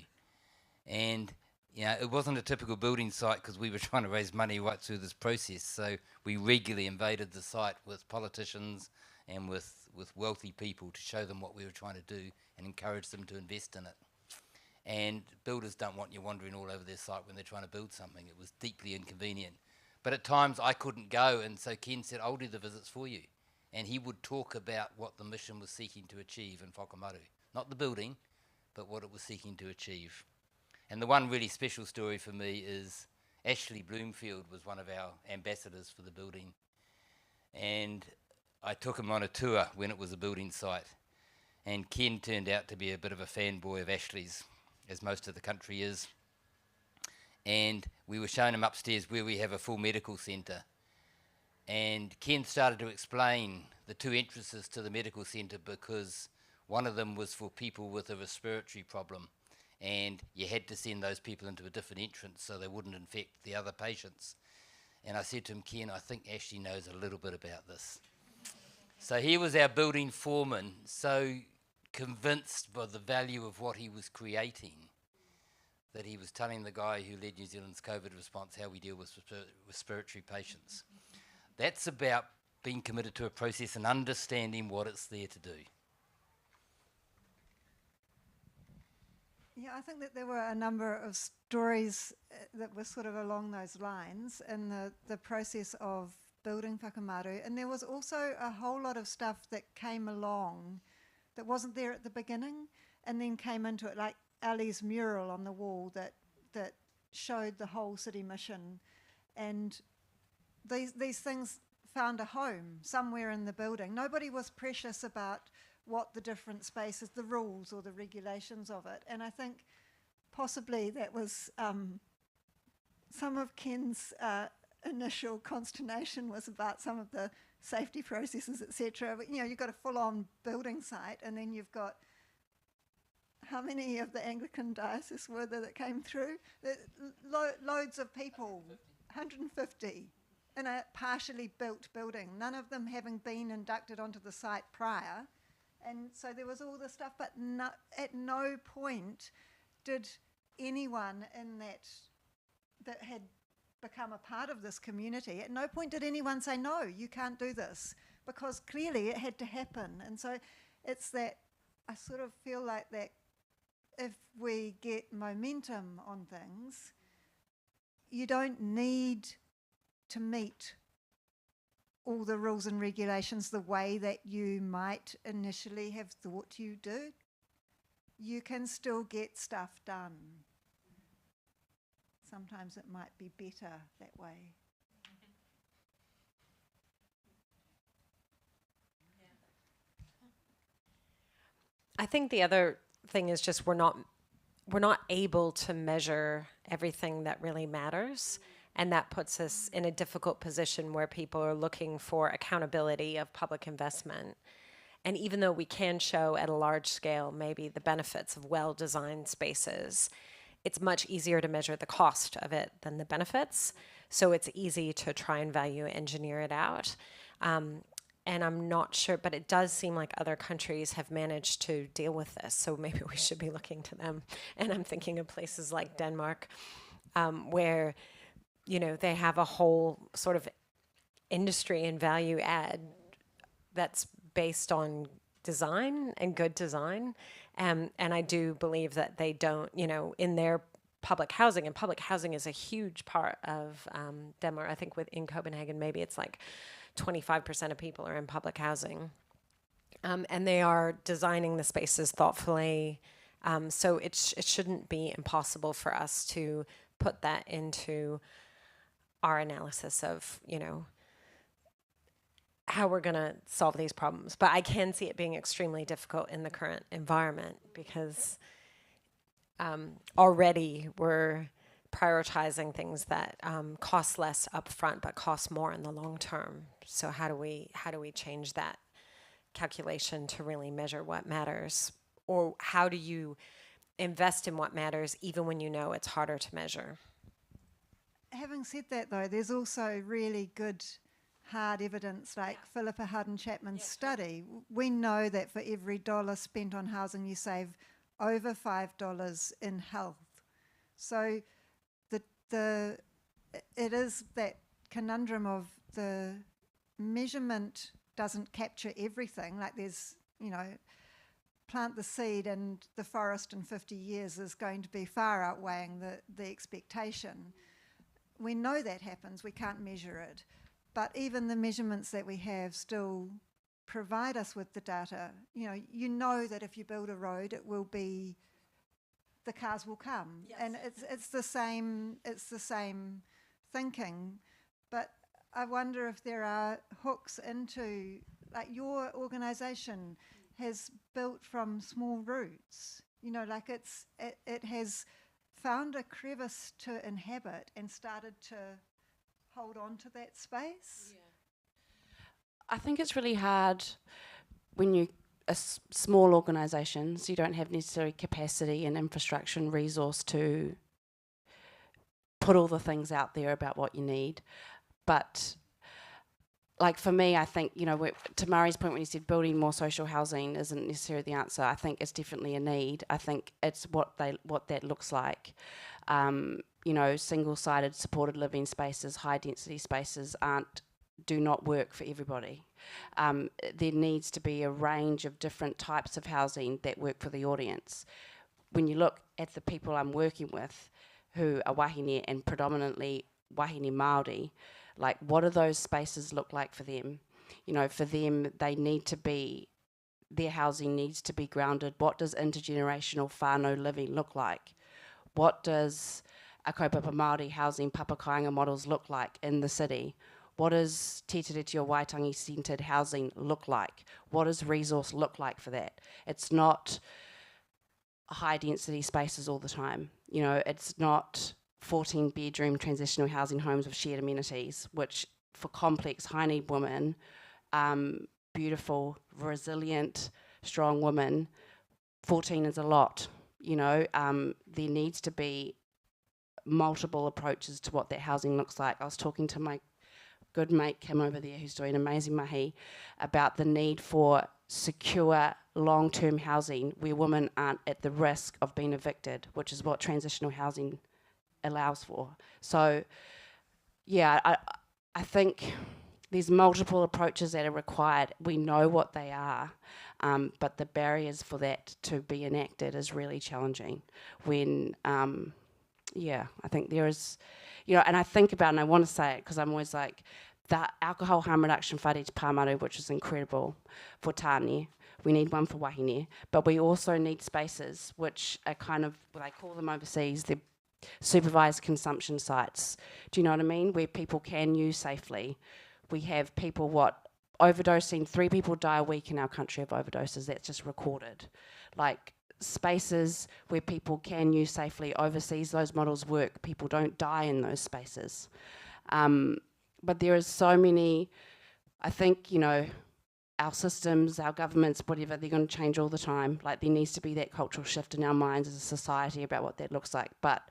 And you know, it wasn't a typical building site because we were trying to raise money right through this process, so we regularly invaded the site with politicians and with wealthy people to show them what we were trying to do and encourage them to invest in it. And builders don't want you wandering all over their site when they're trying to build something. It was deeply inconvenient. But at times I couldn't go, and so Ken said, I'll do the visits for you. And he would talk about what the mission was seeking to achieve in Whakamaru. Not the building, but what it was seeking to achieve. And the one really special story for me is Ashley Bloomfield was one of our ambassadors for the building. And I took him on a tour when it was a building site. And Ken turned out to be a bit of a fanboy of Ashley's, as most of the country is. And we were showing him upstairs where we have a full medical centre. And Ken started to explain the two entrances to the medical centre, because one of them was for people with a respiratory problem, and you had to send those people into a different entrance so they wouldn't infect the other patients. And I said to him, Ken, I think Ashley knows a little bit about this. So he was our building foreman, so convinced by the value of what he was creating, that he was telling the guy who led New Zealand's COVID response how we deal with respiratory patients. That's about being committed to a process and understanding what it's there to do. Yeah, I think that there were a number of stories that were sort of along those lines in the process of building Whakamaru. And there was also a whole lot of stuff that came along that wasn't there at the beginning and then came into it, like Ali's mural on the wall that showed the whole city mission. And these things found a home somewhere in the building. Nobody was precious about what the different spaces, the rules or the regulations of it. And I think possibly that was some of Ken's initial consternation was about some of the safety processes, etc. But, you've got a full-on building site, and then you've got how many of the Anglican diocese were there that came through? Loads of people, 150 in a partially built building, none of them having been inducted onto the site prior. And so there was all this stuff, but at no point did anyone in that had become a part of this community, at no point did anyone say, no, you can't do this, because clearly it had to happen. And so it's that I sort of feel like that if we get momentum on things, you don't need to meet all the rules and regulations the way that you might initially have thought you do. You can still get stuff done. Sometimes it might be better that way. I think the other thing is just we're not able to measure everything that really matters, and that puts us in a difficult position where people are looking for accountability of public investment. And even though we can show at a large scale maybe the benefits of well-designed spaces, it's much easier to measure the cost of it than the benefits. So it's easy to try and value engineer it out. And I'm not sure, but it does seem like other countries have managed to deal with this. So maybe we should be looking to them. And I'm thinking of places like Denmark, where, they have a whole sort of industry and value add that's based on design and good design. And I do believe that they don't, in their public housing, and public housing is a huge part of Denmark. I think in Copenhagen, maybe it's like 25% of people are in public housing. And they are designing the spaces thoughtfully. So it shouldn't be impossible for us to put that into our analysis of, how we're going to solve these problems. But I can see it being extremely difficult in the current environment because already we're prioritizing things that cost less upfront but cost more in the long term. So how do we change that calculation to really measure what matters? Or how do you invest in what matters even when you know it's harder to measure? Having said that, though, there's also really good hard evidence, like Philippa Hardin-Chapman's study. We know that for every dollar spent on housing, you save over $5 in health. So it is that conundrum of the measurement doesn't capture everything. Like there's, plant the seed and the forest in 50 years is going to be far outweighing the expectation. We know that happens, we can't measure it. But even the measurements that we have still provide us with the data. You know that if you build a road, the cars will come. Yes. And it's the same thinking. But I wonder if there are hooks into, like your organisation has built from small roots. It has found a crevice to inhabit and started to hold on to that space. Yeah. I think it's really hard when you small organisations, you don't have necessary capacity and infrastructure and resource to put all the things out there about what you need. But like for me, I think, to Murray's point when he said building more social housing isn't necessarily the answer. I think it's definitely a need. I think it's what that looks like. Single-sided supported living spaces, high-density spaces do not work for everybody. There needs to be a range of different types of housing that work for the audience. When you look at the people I'm working with who are wahine and predominantly wahine Māori, like what do those spaces look like for them? For them, their housing needs to be grounded. What does intergenerational whānau living look like? What does a kaupapa Māori housing papakāinga models look like in the city? What does Te Tiriti o Waitangi-centred housing look like? What does resource look like for that? It's not high-density spaces all the time. It's not 14-bedroom transitional housing homes with shared amenities, which for complex, high-need women, beautiful, resilient, strong women, 14 is a lot. You know, there needs to be multiple approaches to what that housing looks like. I was talking to my good mate Kim over there, who's doing amazing mahi, about the need for secure long-term housing where women aren't at the risk of being evicted, which is what transitional housing allows for. So yeah, I think there's multiple approaches that are required. We know what they are, but the barriers for that to be enacted is really challenging. When, yeah, I think there is, you know, and I think about, and I want to say it because I'm always like, the alcohol harm reduction whare te Pāmaru, which is incredible for tāne. We need one for wahine, but we also need spaces which are kind of, well, they call them overseas, they're supervised consumption sites. Do you know what I mean? Where people can use safely. We have people, overdosing, 3 people die a week in our country of overdoses. That's just recorded. Like, spaces where people can use safely. Overseas, those models work. People don't die in those spaces. But there is so many, I think, you know, our systems, our governments, whatever, they're going to change all the time. Like, there needs to be that cultural shift in our minds as a society about what that looks like. But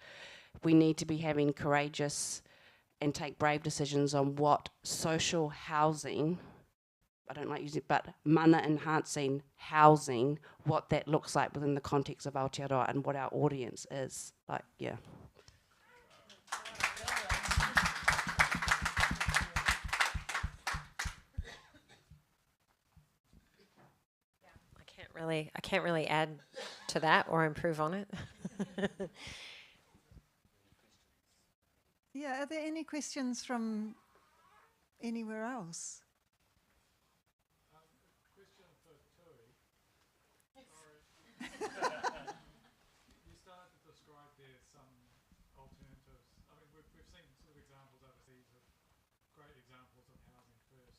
we need to be having courageous and take brave decisions on what social housing, I don't like using it, but mana enhancing housing, what that looks like within the context of Aotearoa and what our audience is. Like, yeah. I can't really add to that or improve on it. Yeah, are there any questions from anywhere else? Question for Tui. You started to describe there some alternatives. I mean, we've seen sort of examples overseas of great examples of housing first.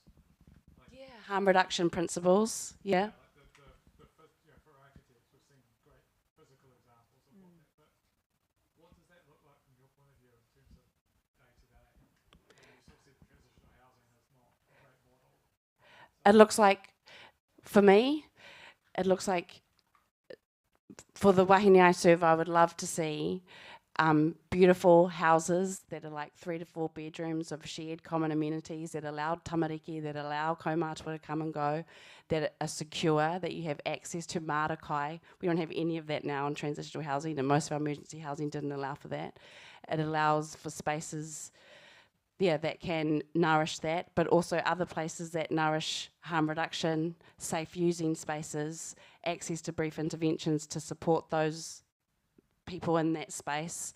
Like, Yeah, harm reduction principles, yeah. For architects, we've seen great physical examples of what that, but what does that look like from your point of view in terms of day-to-day? You sort of said transitional housing is not a great model. It looks like, for me, it looks like for the wahine I serve, I would love to see beautiful houses that are like 3 to 4 bedrooms of shared common amenities that allow tamariki, that allow kaumātua to come and go, that are secure, that you have access to marakai. We don't have any of that now in transitional housing, and most of our emergency housing didn't allow for that. It allows for spaces, yeah, that can nourish that, but also other places that nourish harm reduction, safe using spaces, access to brief interventions to support those people in that space.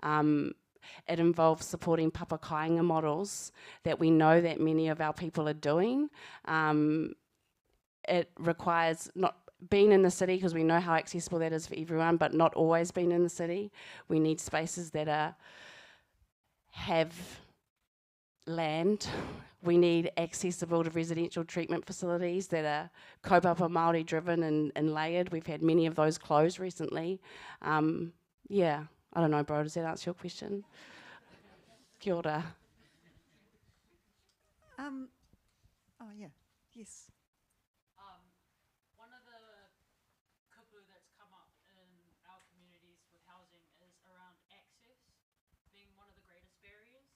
It involves supporting papakainga models that we know that many of our people are doing. It requires not being in the city, because we know how accessible that is for everyone, but not always being in the city. We need spaces that have land. We need accessible to residential treatment facilities that are kaupapa Māori driven and layered. We've had many of those close recently. Yeah, I don't know, bro, does that answer your question? Kia ora. Oh, yeah, yes. One of the kupu that's come up in our communities with housing is around access being one of the greatest barriers.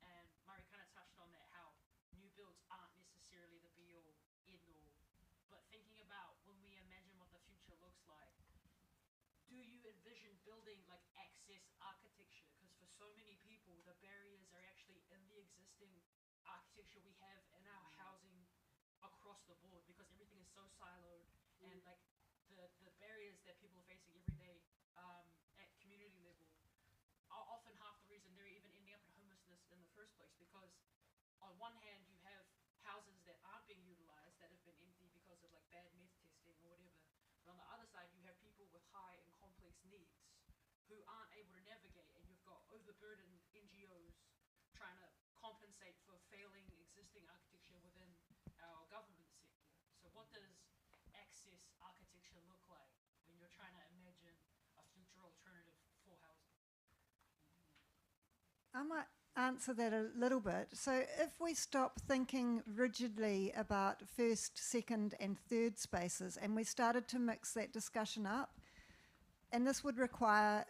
And Murray kind of touched on that, how new builds aren't necessarily the be-all, end-all. But thinking about when we imagine what the future looks like, do you envision building like access architecture? Because for so many people, the barriers are actually in the existing architecture we have in our housing across the board, because everything is so siloed, and like the barriers that people are facing every day at community level are often half the reason they're even ending up in homelessness in the first place. Because on one hand, you have houses that aren't being utilized, that have been empty because of like bad meth testing or whatever. But on the other side, you have people with high and complex needs who aren't able to navigate, and you've got overburdened NGOs trying to compensate for failing existing architecture within our government sector. So what does access architecture look like when you're trying to imagine a future alternative for housing? I might answer that a little bit. So if we stop thinking rigidly about first, second and third spaces and we started to mix that discussion up, and this would require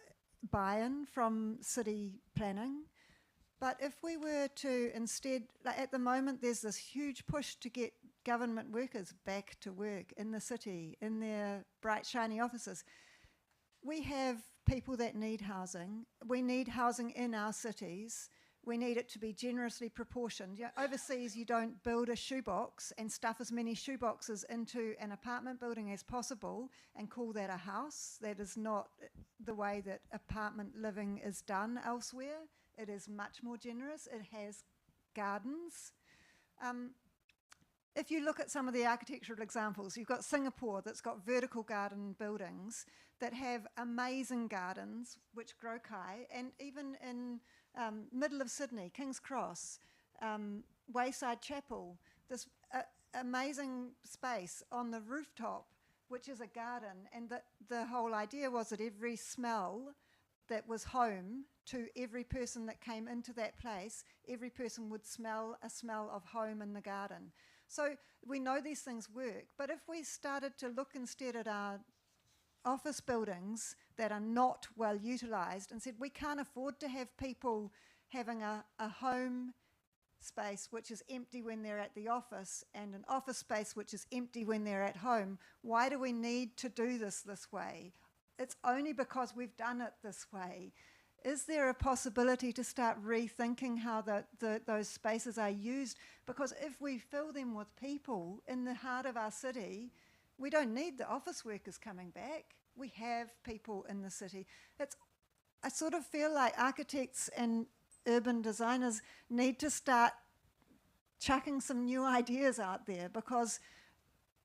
buy-in from city planning, but if we were to instead, like at the moment there's this huge push to get government workers back to work in the city, in their bright shiny offices. We have people that need housing. We need housing in our cities. We need it to be generously proportioned. Overseas, you don't build a shoebox and stuff as many shoeboxes into an apartment building as possible and call that a house. That is not the way that apartment living is done elsewhere. It is much more generous. It has gardens. If you look at some of the architectural examples, you've got Singapore that's got vertical garden buildings that have amazing gardens which grow kai, and even in middle of Sydney, King's Cross, Wayside Chapel, this amazing space on the rooftop, which is a garden, and the whole idea was that every smell that was home to every person that came into that place, every person would smell a smell of home in the garden. So we know these things work, but if we started to look instead at our office buildings that are not well utilised and said we can't afford to have people having a home space which is empty when they're at the office and an office space which is empty when they're at home, why do we need to do this way? It's only because we've done it this way. Is there a possibility to start rethinking how those spaces are used? Because if we fill them with people in the heart of our city, we don't need the office workers coming back. We have people in the city. I sort of feel like architects and urban designers need to start chucking some new ideas out there, because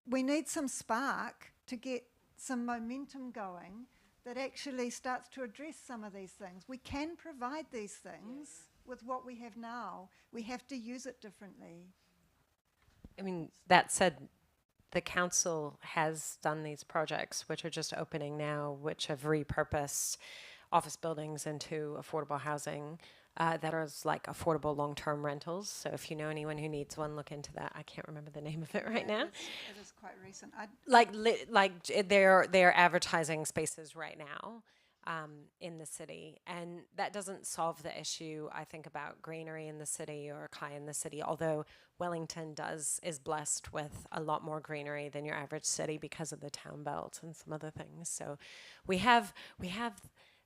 we need some spark to get some momentum going that actually starts to address some of these things. We can provide these things with what we have now. We have to use it differently. I mean, that said, the council has done these projects, which are just opening now, which have repurposed office buildings into affordable housing that are like affordable long-term rentals. So if you know anyone who needs one, look into that. I can't remember the name of it right now. It is quite recent. They're advertising spaces right now in the city, and that doesn't solve the issue, I think, about greenery in the city or kai in the city, although Wellington is blessed with a lot more greenery than your average city because of the town belt and some other things. So we have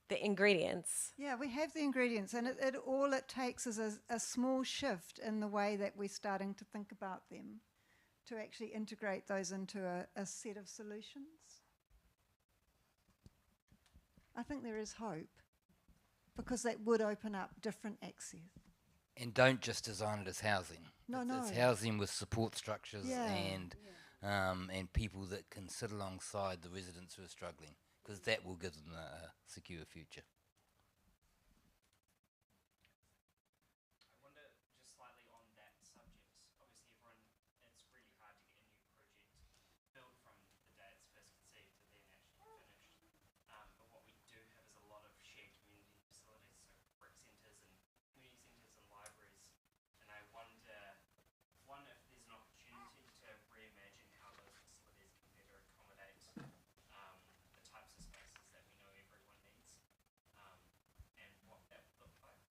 the ingredients. Yeah, we have the ingredients, and all it takes is a small shift in the way that we're starting to think about them to actually integrate those into a set of solutions. I think there is hope, because that would open up different access. And don't just design it as housing. No. It's housing with support structures Yeah. and people that can sit alongside the residents who are struggling, because that will give them a secure future. I wonder, just slightly on that subject, obviously it's really hard to get a new project built from the day it's first conceived to then actually finished. But what we do have is a lot of shared community facilities, so brick centres and community centres and libraries. And I wonder, one, if there's an opportunity to reimagine how those facilities can better accommodate the types of spaces that we know everyone needs, and what that would look like.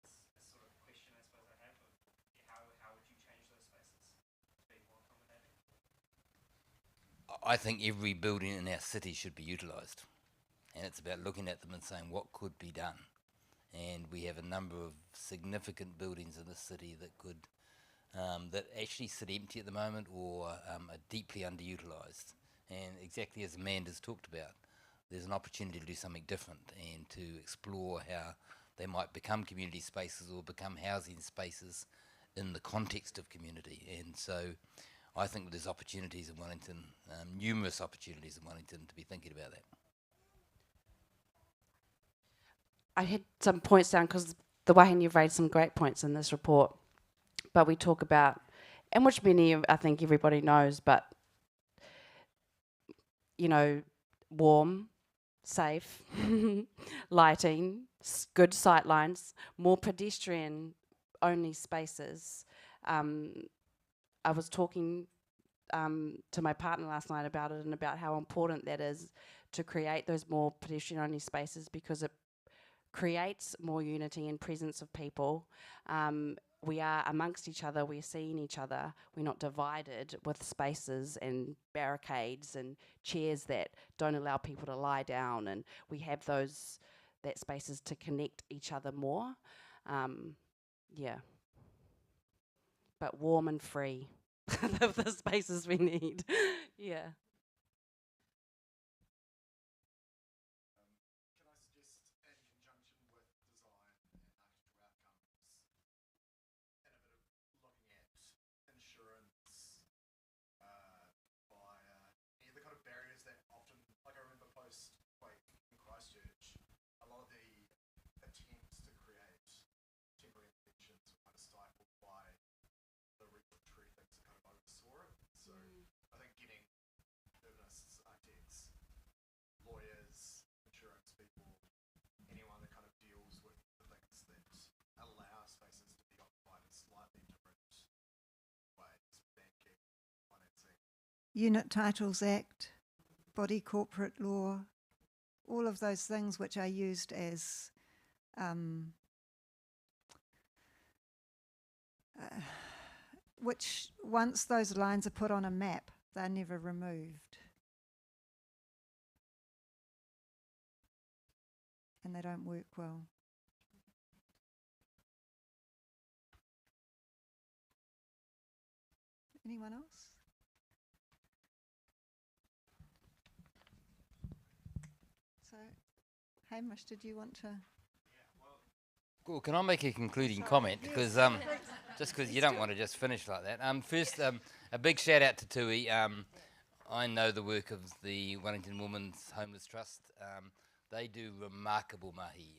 It's a sort of question I suppose I have of how would you change those spaces to be more accommodating? I think every building in our city should be utilised, and it's about looking at them and saying what could be done. And we have a number of significant buildings in the city that could that actually sit empty at the moment or are deeply underutilised. And exactly as Amanda's talked about, there's an opportunity to do something different and to explore how they might become community spaces or become housing spaces in the context of community. And so I think there's opportunities in Wellington, numerous opportunities in Wellington to be thinking about that. I had some points down because the Whaihanga you've raised some great points in this report, but we talk about, and which I think everybody knows, but warm, safe, lighting, good sight lines, more pedestrian-only spaces. I was talking to my partner last night about it and about how important that is to create those more pedestrian-only spaces, because it creates more unity and presence of people. We are amongst each other, we're seeing each other, we're not divided with spaces and barricades and chairs that don't allow people to lie down, and we have that spaces to connect each other more. Yeah. But warm and free. The spaces we need. Yeah. Can I suggest, in conjunction with design and architectural outcomes, and a bit of looking at insurance via any of the kind of barriers that often, like I remember post-quake in Christchurch, a lot of the attempts to create temporary interventions were kind of stifled by the regulatory things that kind of oversaw it. So I think getting urbanists, architects, lawyers, insurance people, anyone that kind of deals with the things that allow spaces to be occupied in slightly different ways, banking, financing. Unit Titles Act, Body Corporate Law, all of those things which are used as which, once those lines are put on a map, they're never removed. And they don't work well. Anyone else? So, Hamish, did you want to? Cool. Can I make a concluding comment? Because just because you don't want to just finish like that. First, a big shout out to Tui. I know the work of the Wellington Women's Homeless Trust. They do remarkable mahi,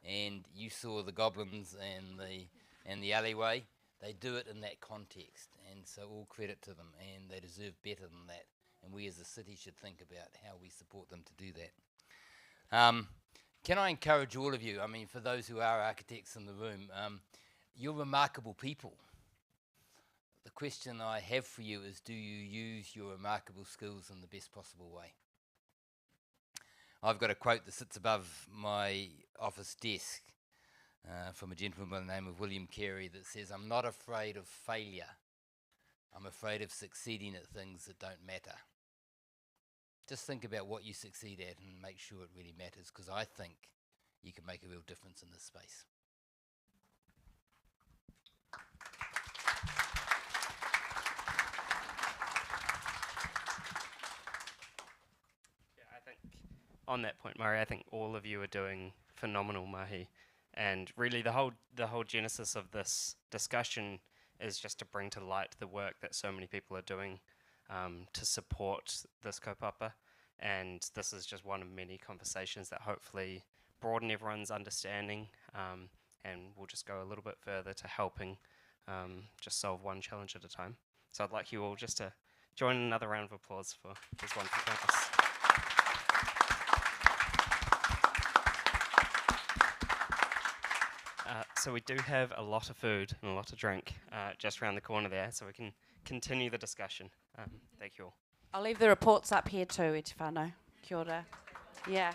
and you saw the goblins and the alleyway. They do it in that context, and so all credit to them. And they deserve better than that. And we as a city should think about how we support them to do that. Can I encourage all of you, I mean, for those who are architects in the room, you're remarkable people. The question I have for you is, do you use your remarkable skills in the best possible way? I've got a quote that sits above my office desk from a gentleman by the name of William Carey that says, "I'm not afraid of failure. I'm afraid of succeeding at things that don't matter." Just think about what you succeed at and make sure it really matters, because I think you can make a real difference in this space. Yeah, I think on that point, Murray, I think all of you are doing phenomenal mahi, and really the whole genesis of this discussion is just to bring to light the work that so many people are doing to support this kaupapa, and this is just one of many conversations that hopefully broaden everyone's understanding, and we'll just go a little bit further to helping just solve one challenge at a time. So I'd like you all just to join in another round of applause for this wonderful campus. So we do have a lot of food and a lot of drink just around the corner there, so we can continue the discussion. Thank you all. I'll leave the reports up here too, e te whānau. Kia ora. Yeah.